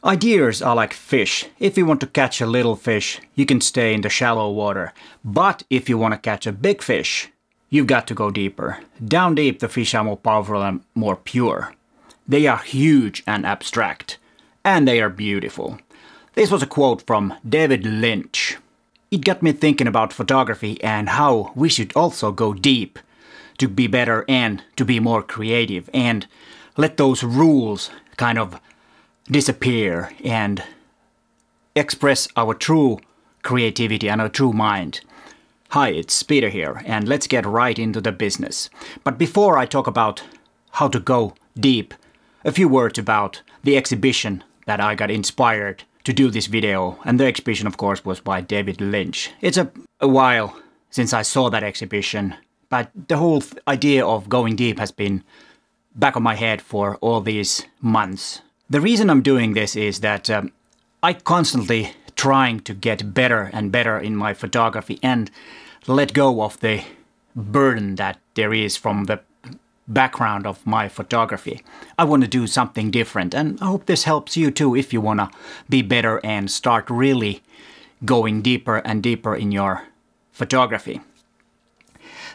Ideas are like fish. If you want to catch a little fish, you can stay in the shallow water. But if you want to catch a big fish, you've got to go deeper. Down deep, the fish are more powerful and more pure. They are huge and abstract. And they are beautiful. This was a quote from David Lynch. It got me thinking about photography and how we should also go deep to be better and to be more creative and let those rules kind of disappear and express our true creativity and our true mind. Hi, it's Peter here, and let's get right into the business. But before I talk about how to go deep, a few words about the exhibition that I got inspired to do this video. And the exhibition, of course, was by David Lynch. It's a while since I saw that exhibition, but the whole idea of going deep has been back of my head for all these months. The reason I'm doing this is that I constantly trying to get better and better in my photography and let go of the burden that there is from the background of my photography. I want to do something different, and I hope this helps you too if you want to be better and start really going deeper and deeper in your photography.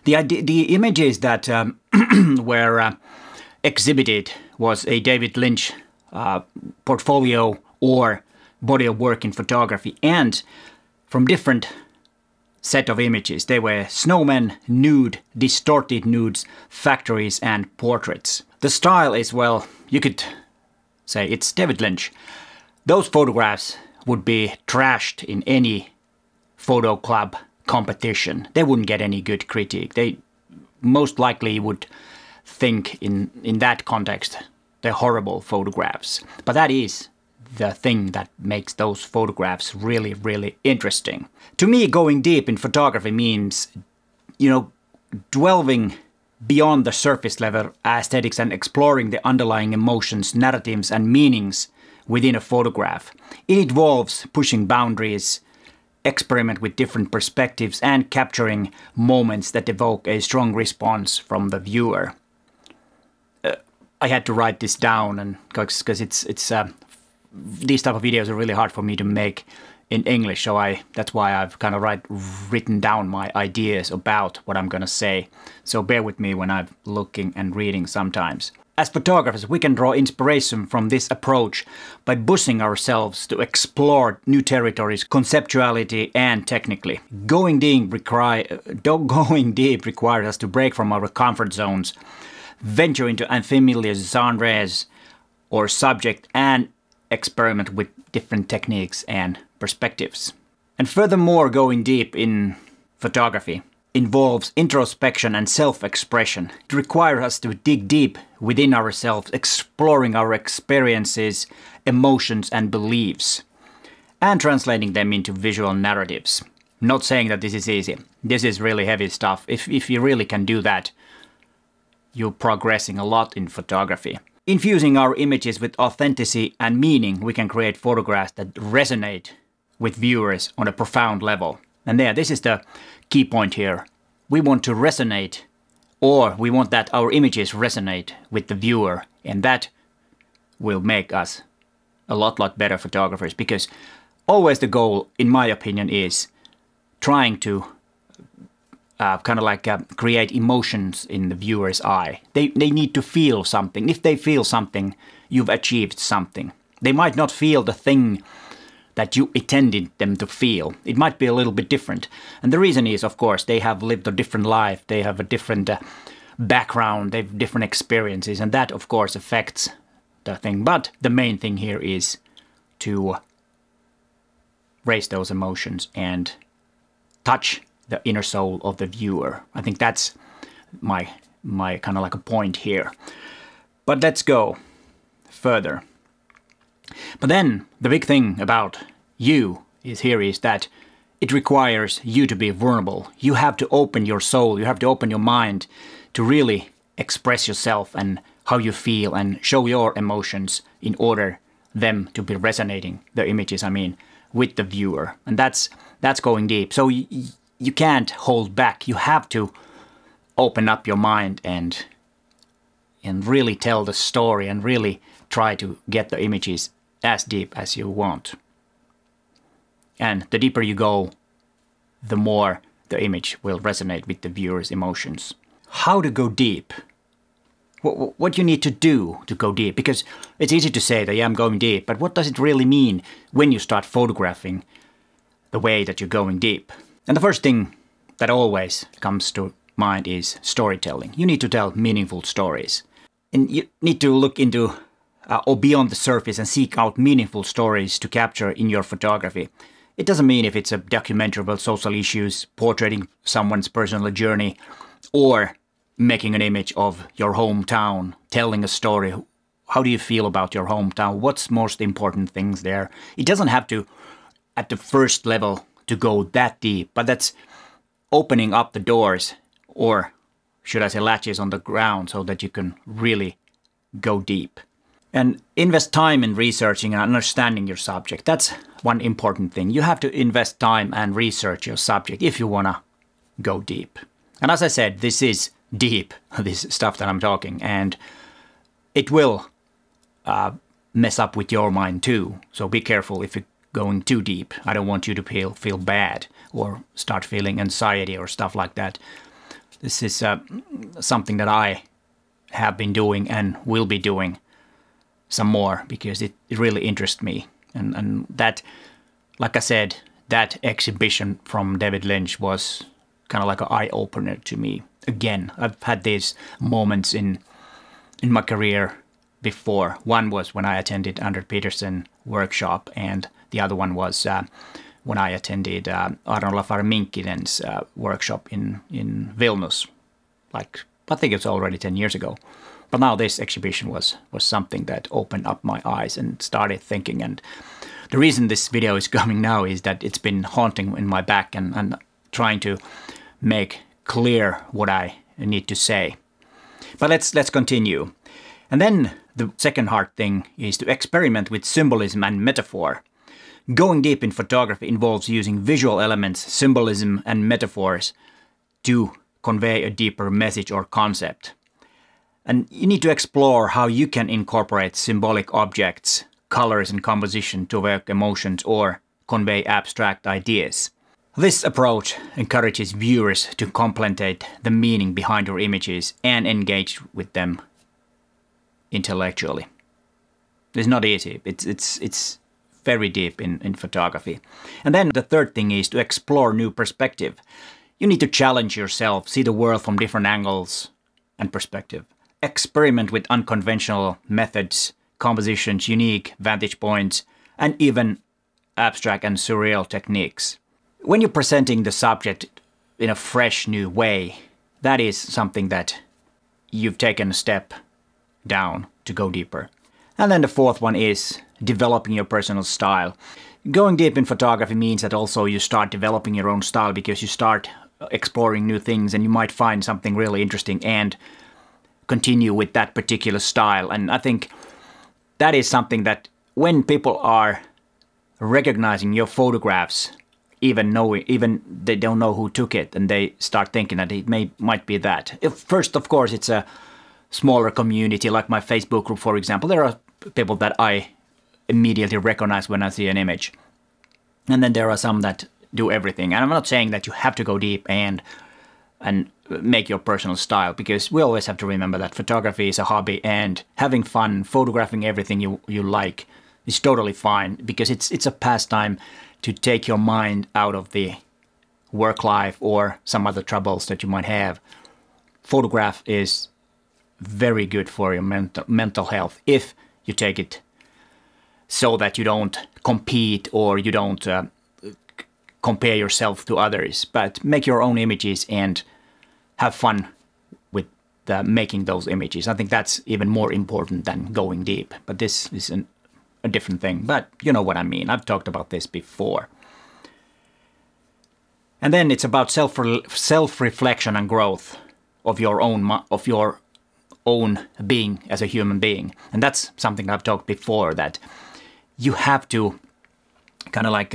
The images that were exhibited was a David Lynch portfolio or body of work in photography, and from different set of images. They were snowmen, nude, distorted nudes, factories and portraits. The style is, well, you could say it's David Lynch. Those photographs would be trashed in any photo club competition. They wouldn't get any good critique. They most likely would think in that context they're horrible photographs. But that is the thing that makes those photographs really, really interesting. To me, going deep in photography means, delving beyond the surface level aesthetics and exploring the underlying emotions, narratives and meanings within a photograph. It involves pushing boundaries, experiment with different perspectives and capturing moments that evoke a strong response from the viewer. I had to write this down, and because it's these type of videos are really hard for me to make in English, so that's why I've kind of written down my ideas about what I'm gonna say. So bear with me when I'm looking and reading sometimes. As photographers, we can draw inspiration from this approach by pushing ourselves to explore new territories, conceptuality and technically. Going deep requires us to break from our comfort zones, venture into unfamiliar genres or subject and experiment with different techniques and perspectives. And furthermore, going deep in photography involves introspection and self-expression. It requires us to dig deep within ourselves, exploring our experiences, emotions and beliefs, and translating them into visual narratives. I'm not saying that this is easy. This is really heavy stuff. If you really can do that, you're progressing a lot in photography. Infusing our images with authenticity and meaning, we can create photographs that resonate with viewers on a profound level. And this is the key point here. We want to resonate, or we want that our images resonate with the viewer, and that will make us a lot better photographers, because always the goal, in my opinion, is trying to create emotions in the viewer's eye. They need to feel something. If they feel something, you've achieved something. They might not feel the thing that you intended them to feel. It might be a little bit different. And the reason is, of course, they have lived a different life. They have a different background. They have different experiences. And that, of course, affects the thing. But the main thing here is to raise those emotions and touch the inner soul of the viewer. I think that's my kind of like a point here. But let's go further. But then the big thing about you is that it requires you to be vulnerable. You have to open your soul, you have to open your mind to really express yourself and how you feel and show your emotions in order them to be resonating, the images I mean, with the viewer. And that's going deep. So you can't hold back. You have to open up your mind and really tell the story and really try to get the images as deep as you want. And the deeper you go, the more the image will resonate with the viewer's emotions. How to go deep? What you need to do to go deep? Because it's easy to say that, yeah, I'm going deep, but what does it really mean when you start photographing the way that you're going deep? And the first thing that always comes to mind is storytelling. You need to tell meaningful stories. And you need to look into or beyond the surface and seek out meaningful stories to capture in your photography. It doesn't mean if it's a documentary about social issues, portraying someone's personal journey, or making an image of your hometown, telling a story. How do you feel about your hometown? What's most important things there? It doesn't have to, at the first level, to go that deep, but that's opening up the doors, or should I say latches on the ground, so that you can really go deep. And invest time in researching and understanding your subject. That's one important thing. You have to invest time and research your subject if you want to go deep. And as I said, this is deep, this stuff that I'm talking, and it will mess up with your mind too. So be careful if you're going too deep. I don't want you to feel bad or start feeling anxiety or stuff like that. This is something that I have been doing and will be doing some more, because it really interests me. And that, like I said, that exhibition from David Lynch was kind of like an eye-opener to me. Again, I've had these moments in my career before. One was when I attended Anders Petersen workshop, and the other one was when I attended Aron Lafar-Minkkinen's workshop in Vilnius. Like, I think it's already 10 years ago. But now this exhibition was something that opened up my eyes and started thinking. And the reason this video is coming now is that it's been haunting in my back and trying to make clear what I need to say. But let's continue. And then the second hard thing is to experiment with symbolism and metaphor. Going deep in photography involves using visual elements, symbolism and metaphors to convey a deeper message or concept. And you need to explore how you can incorporate symbolic objects, colors and composition to evoke emotions or convey abstract ideas. This approach encourages viewers to contemplate the meaning behind your images and engage with them intellectually. It's not easy. It's very deep in photography. And then the third thing is to explore new perspective. You need to challenge yourself, see the world from different angles and perspective. Experiment with unconventional methods, compositions, unique vantage points, and even abstract and surreal techniques. When you're presenting the subject in a fresh new way, that is something that you've taken a step down to go deeper. And then the fourth one is developing your personal style. Going deep in photography means that also you start developing your own style, because you start exploring new things and you might find something really interesting and continue with that particular style. And I think that is something that when people are recognizing your photographs, even they don't know who took it, and they start thinking that it might be that. First, of course, it's a smaller community, like my Facebook group, for example. There are people that I immediately recognize when I see an image. And then there are some that do everything. And I'm not saying that you have to go deep and make your personal style, because we always have to remember that photography is a hobby, and having fun photographing everything you like is totally fine, because it's a pastime to take your mind out of the work life or some other troubles that you might have. Photograph is very good for your mental health if you take it so that you don't compete or you don't compare yourself to others, but make your own images and have fun with making those images. I think that's even more important than going deep, but this is a different thing, but you know what I mean. I've talked about this before. And then it's about self-reflection and growth of your own being as a human being. And that's something I've talked before, that you have to kind of like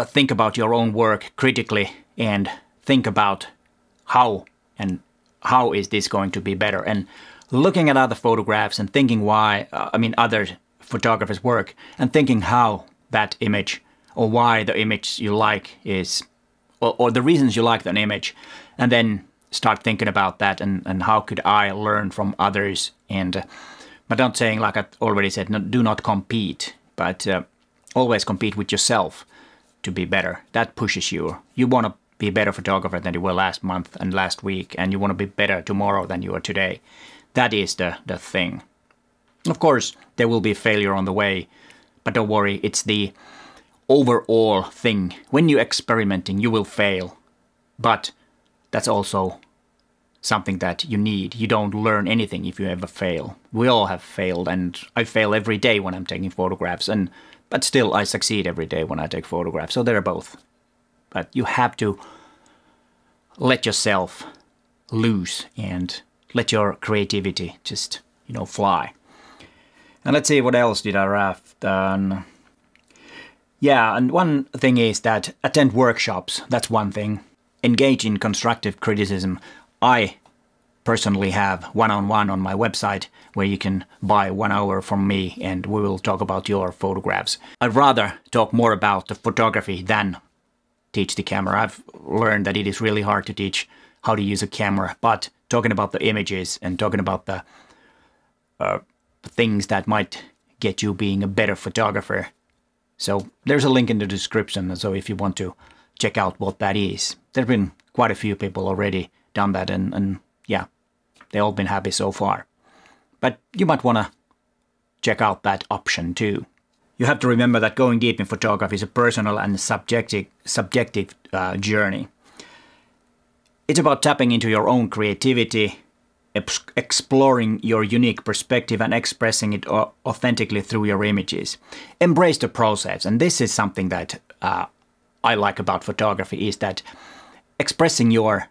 think about your own work critically and think about how is this going to be better, and looking at other photographs and thinking why, other photographers' work, and thinking how that image or why the image you like is, or the reasons you like that image, and then start thinking about that and how could I learn from others. And but not saying, like I already said, do not compete, but always compete with yourself to be better. That pushes you. You want to be a better photographer than you were last month and last week, and you want to be better tomorrow than you are today. That is the thing. Of course, there will be failure on the way, but don't worry, it's the overall thing. When you're experimenting, you will fail, but that's also something that you need. You don't learn anything if you ever fail. We all have failed, and I fail every day when I'm taking photographs, but still I succeed every day when I take photographs, so they're both. But you have to let yourself loose and let your creativity just, fly. And let's see, what else did I write down? Yeah, and one thing is that attend workshops. That's one thing. Engage in constructive criticism. I personally have one-on-one on my website where you can buy 1 hour from me and we will talk about your photographs. I'd rather talk more about the photography than teach the camera. I've learned that it is really hard to teach how to use a camera, but talking about the images and talking about the things that might get you being a better photographer. So there's a link in the description, so if you want to check out what that is. There have been quite a few people already done that, and yeah, they've all been happy so far. But you might want to check out that option too. You have to remember that going deep in photography is a personal and subjective journey. It's about tapping into your own creativity, exploring your unique perspective and expressing it authentically through your images. Embrace the process, and this is something that I like about photography, is that expressing your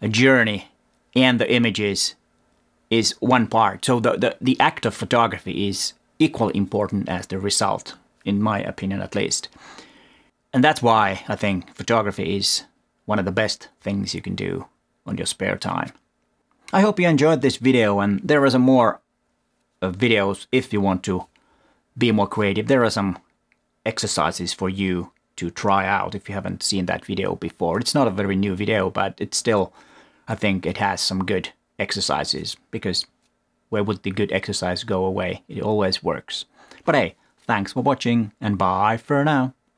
journey and the images is one part. So the act of photography is equally important as the result, in my opinion at least. And that's why I think photography is one of the best things you can do on your spare time. I hope you enjoyed this video, and there are some more videos if you want to be more creative. There are some exercises for you to try out if you haven't seen that video before. It's not a very new video, but it's still, I think it has some good exercises, because where would the good exercise go away? It always works. But hey, thanks for watching, and bye for now.